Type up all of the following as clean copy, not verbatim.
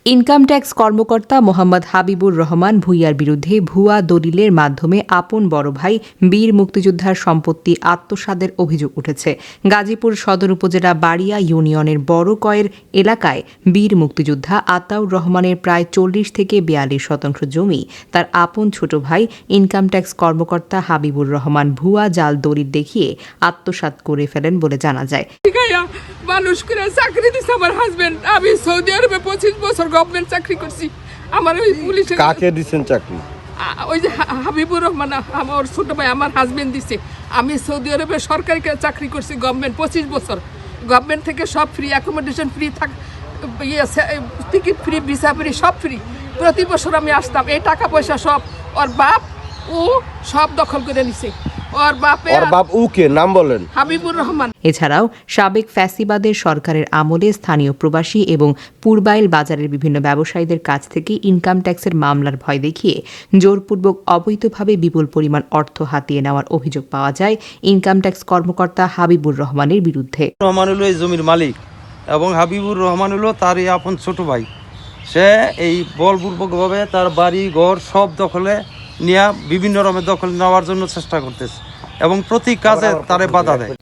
Income tax কর্মকর্তা মোহাম্মদ হাবিবুর রহমান ভূঁইয়ার বিরুদ্ধে ভুয়া দলিলের মাধ্যমে আপন বড় ভাই বীর মুক্তিযোদ্ধার সম্পত্তি আত্মসাতের অভিযোগ উঠেছে। গাজীপুর সদর উপজেলা বাড়িয়া ইউনিয়নের বড়কয়ের এলাকায় বীর মুক্তিযোদ্ধা আতাউর রহমানের প্রায় ৪০ থেকে ৪২ শতাংশ জমি তার আপন ছোট ভাই ইনকাম ট্যাক্স কর্মকর্তা হাবিবুর রহমান ভুয়া জাল দলিল দেখিয়ে আত্মসাৎ করে ফেলেন বলে জানা যায়। মানুষ করে চাকরি দিছে আমার হাজবেন্ড। আমি সৌদি আরবে 25 বছর গভর্নমেন্ট চাকরি করছি। আমার ওই পুলিশে কাকে দিবেন চাকরি? ওই যে হাবিবুর রহমান আমার ছোট ভাই আমার হাজবেন্ড দিছে। আমি সৌদি আরবে সরকারি চাকরি করছি গভর্নমেন্ট 25 বছর। গভর্নমেন্ট থেকে সব free, accommodation free, ticket free, visa free, সব ফ্রি। প্রতি বছর আমি আসতাম। এই টাকা পয়সা সব ওর বাপ ও সব দখল করে নিছে। ওর বাপ উকে নাম বলেন হাবিবুর রহমান। এছাড়াও সাবেক ফ্যাসিবাদের সরকারের আমলে স্থানীয় প্রবাসী এবং পূর্বাইল বাজারের বিভিন্ন ব্যবসায়ীদের কাছ থেকে ইনকাম ট্যাক্সের মামলার ভয় দেখিয়ে জোরপূর্বক অবৈধভাবে বিপুল পরিমাণ অর্থ হাতিয়ে নেওয়ার অভিযোগ পাওয়া যায় ইনকাম ট্যাক্স কর্মকর্তা হাবিবুর রহমানের বিরুদ্ধে। রহমান হলো এই জমির মালিক এবং হাবিবুর রহমান হলো তার এই আপন ছোট ভাই। সে এই বলপূর্বকভাবে তার বাড়ি ঘর সব দখলে নিয়ে বিভিন্ন রকমের দখল নেওয়ার জন্য চেষ্টা করতেছে এবং প্রতি কাজে তারে বাধা দেয়।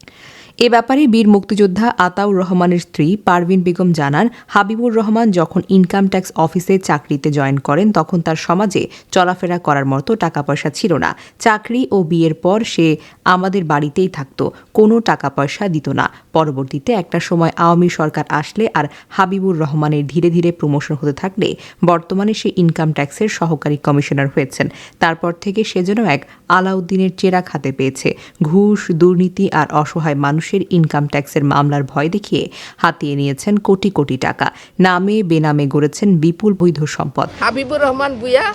এ ব্যাপারে বীর মুক্তিযোদ্ধা আতাউর রহমানের স্ত্রী পারভিন বেগম জানান, হাবিবুর রহমান যখন ইনকাম ট্যাক্স অফিসে চাকরিতে জয়েন করেন তখন তার সমাজে চলাফেরা করার মতো টাকা পয়সা ছিল না। চাকরি ও বিয়ের পর সে আমাদের বাড়িতেই থাকতো, কোনো টাকা পয়সা দিত না। পরবর্তীতে একটা সময় আওয়ামী সরকার আসলে আর হাবিবুর রহমানের ধীরে ধীরে প্রমোশন হতে থাকলে বর্তমানে সে ইনকাম ট্যাক্সের সহকারী কমিশনার হয়েছেন। তারপর থেকে সে যেন এক আলাউদ্দিনের চেরাগ হাতে পেয়েছে। ঘুষ, দুর্নীতি আর অসহায় মানুষ ইনকাম ট্যাক্সের মামলার ভয় দেখিয়ে হাতিয়ে নিয়েছেন কোটি কোটি টাকা। নামে বেনামে গড়েছেন বিপুল বৈধ সম্পদ। হাবিবুর রহমান ভূঁইয়া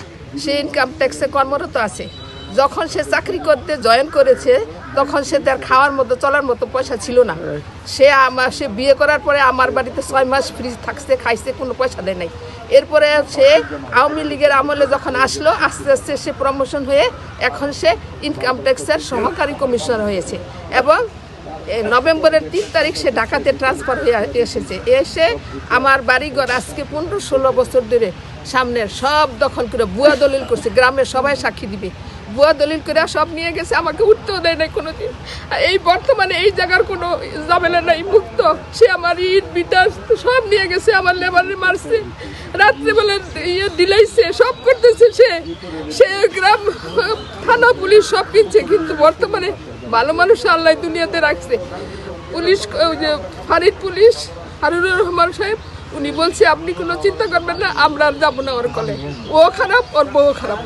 সে ইনকাম ট্যাক্সে কর্মরত আছে। যখন সে চাকরি করতে জয়েন করেছে তখন সে তার খাওয়ার মতো চলার মতো পয়সা ছিল না। সে বিয়ে করার পরে আমার বাড়িতে 6 মাস ফ্রি থাকছে, খাইছে, কোনো পয়সা দেয় নাই। এরপরে সে আওয়ামী লীগের আমলে যখন আসলো আস্তে আস্তে সে প্রমোশন হয়ে এখন সে ইনকাম ট্যাক্সের সহকারী কমিশনার হয়েছে এবং নভেম্বরের 3 তারিখ সে ঢাকাতে ট্রান্সফার হয়ে এসেছে। এসে আমার বাড়িঘর আজকে 15-16 বছর ধরে সামনের সব দখল করে ভুয়া দলিল করছে। গ্রামের সবাই সাক্ষী দিবে। ভুয়া দলিল করে সব নিয়ে গেছে, আমাকে উঠতেও দেয় নাই কোনোদিন। এই বর্তমানে এই জায়গার কোনো ঝামেলা নাই, মুক্ত। সে আমার ইট বিটাস সব নিয়ে গেছে, আমার লেবারে মারছে, রাত্রেবেলা দিলাইছে, সব করতেছে। সে গ্রাম থানা পুলিশ সব কিনছে, কিন্তু বর্তমানে ভালো মানুষ আল্লাহ দুনিয়াতে রাখছে। পুলিশ ফারিদ পুলিশ হারুনুর রহমান সাহেব উনি বলছে আপনি কোনো চিন্তা করবেন না, আমরা আর যাবো না ওর কলে। ও খারাপ, ওর বউ খারাপ।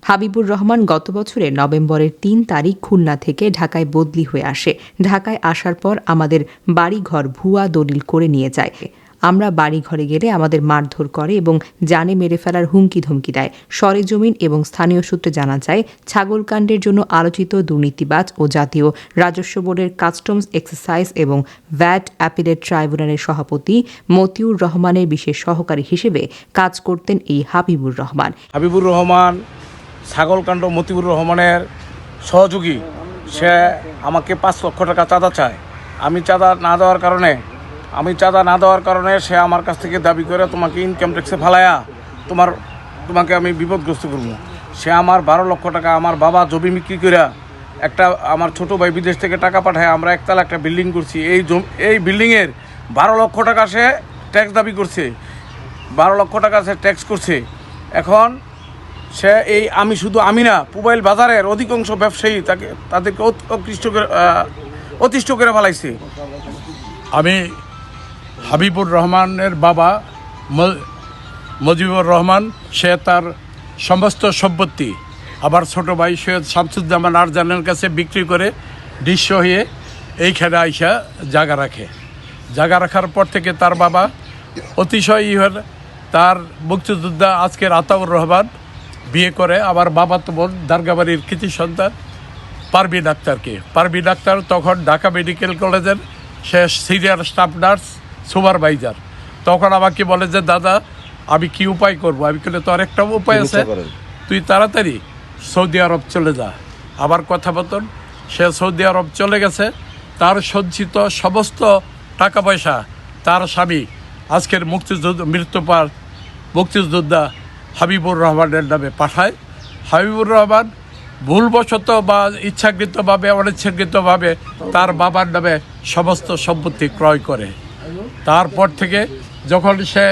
হাবিবুর রহমান গত বছরের নভেম্বরের 3 তারিখ খুলনা থেকে ঢাকায় বদলি হয়ে আসে। ঢাকায় আসার পর আমাদের বাড়িঘর ভুয়া দলিল করে নিয়ে যায়। আমরা বাড়ি ঘরে গেলে আমাদের মারধর করে এবং জানে মেরে ফেলার হুমকি ধমকি দেয়। সরেজমিন এবং স্থানীয় সূত্রে জানা যায়, ছাগলকাণ্ডের জন্য আলোচিত দুর্নীতিবাজ ও জাতীয় রাজস্ব বোর্ডের কাস্টমস এক্সারসাইজ এবং ভ্যাট অ্যাপিলেট ট্রাইব্যুনালের সভাপতি মতিউর রহমানের বিশেষ সহকারী হিসেবে কাজ করতেন এই হাবিবুর রহমান। হাবিবুর রহমান ছাগলকাণ্ড মতিউর রহমানের সহযোগী। সে আমাকে 5 লক্ষ টাকা চাঁদা চায়। আমি চাঁদা না দেওয়ার কারণে সে আমার কাছ থেকে দাবি করে তোমাকে ইনকাম ট্যাক্সে ফালায়া তোমাকে আমি বিপদগ্রস্ত করবো। সে আমার 12 লক্ষ টাকা, আমার বাবা জমি বিক্রি করে একটা আমার ছোটো ভাই বিদেশ থেকে টাকা পাঠায় আমরা একতলা একটা বিল্ডিং করছি। এই বিল্ডিংয়ের 12 লক্ষ টাকা সে ট্যাক্স দাবি করছে, 12 লক্ষ টাকা সে ট্যাক্স করছে। এখন সে আমি না, পূর্বাইল বাজারের অধিকাংশ ব্যবসায়ী তাদেরকে অতিষ্ঠ করে ফেলাইছে। আমি হাবিবুর রহমানের বাবা মজিবুর রহমান, সে তার সমস্ত সম্পত্তি আবার ছোটো ভাই সৈয়দ শামসুজ্জামান আরজানের কাছে বিক্রি করে নিঃস্ব হয়ে এইখানে আইসা জায়গা রাখে। জায়গা রাখার পর থেকে তার বাবা অতিশয় তার মুক্তিযোদ্ধা আজকের আতাউর রহমান বিয়ে করে আবার বাবা তো বোন দারগাবাড়ির কৃতি সন্তান পারভিন আক্তার তখন ঢাকা মেডিকেল কলেজের সে সিনিয়র স্টাফ নার্স সুপারভাইজার। তখন আমাকে বলে যে দাদা আমি কি উপায় করব? আমি বলে তোর একটা উপায় আছে, তুই তাড়াতাড়ি সৌদি আরব চলে যা। আবার কথা মতন সে সৌদি আরব চলে গেছে। তার সঞ্চিত সমস্ত টাকা পয়সা তার স্বামী আজকের মুক্তিযোদ্ধা হাবিবুর রহমানের নামে পাঠায়। হাবিবুর রহমান ভুলবশত বা ইচ্ছাকৃতভাবে অনিচ্ছাকৃতভাবে তার বাবার নামে সমস্ত সম্পত্তি ক্রয় করে। তারপর থেকে যখন সে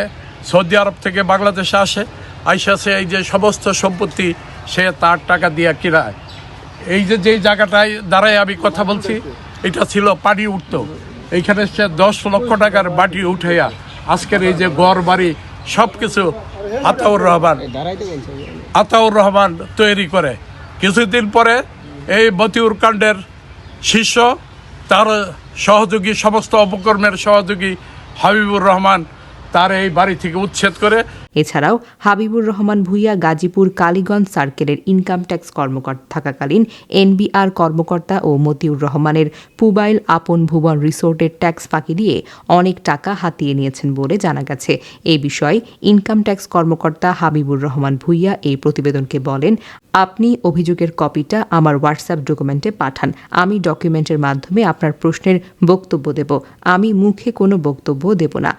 সৌদি আরব থেকে বাংলাদেশে আসে, সে এই যে সমস্ত সম্পত্তি সে তার টাকা দিয়ে কিনায়। এই যে যেই জায়গাটায় দাঁড়ায় আমি কথা বলছি, এটা ছিল পানি উঠত, এইখানে সে 10 লক্ষ টাকার বাটি উঠাইয়া আজকের এই যে ঘর বাড়ি সব কিছু আতাউর রহমান তৈরি করে। কিছুদিন পরে এই মতিউর কাণ্ডের শীর্ষ তার সহযোগী, সমস্ত অপকর্মের সহযোগী হাবিবুর রহমান তার এই বাড়ি থেকে উচ্ছেদ করে। এছাড়াও হাবিবুর রহমান ভূঁইয়া গাজীপুর কালীগঞ্জ সার্কেলের ইনকাম ট্যাক্স কর্মকর্তা থাকাকালীন এনবিআর কর্মকর্তা ও মতিউর রহমানের পুবাইল আপন ভুবন রিসোর্টের ট্যাক্স ফাঁকি দিয়ে অনেক টাকা হাতিয়ে নিয়েছেন বলে জানা গেছে। এই বিষয়ে ইনকাম ট্যাক্স কর্মকর্তা হাবিবুর রহমান ভূঁইয়া এই প্রতিবেদনকে বলেন, আপনি অভিযোগের কপিটা আমার হোয়াটসঅ্যাপ ডকুমেন্টে পাঠান, আমি ডকুমেন্টের মাধ্যমে আপনার প্রশ্নের বক্তব্য দেব, আমি মুখে কোনো বক্তব্য দেব না।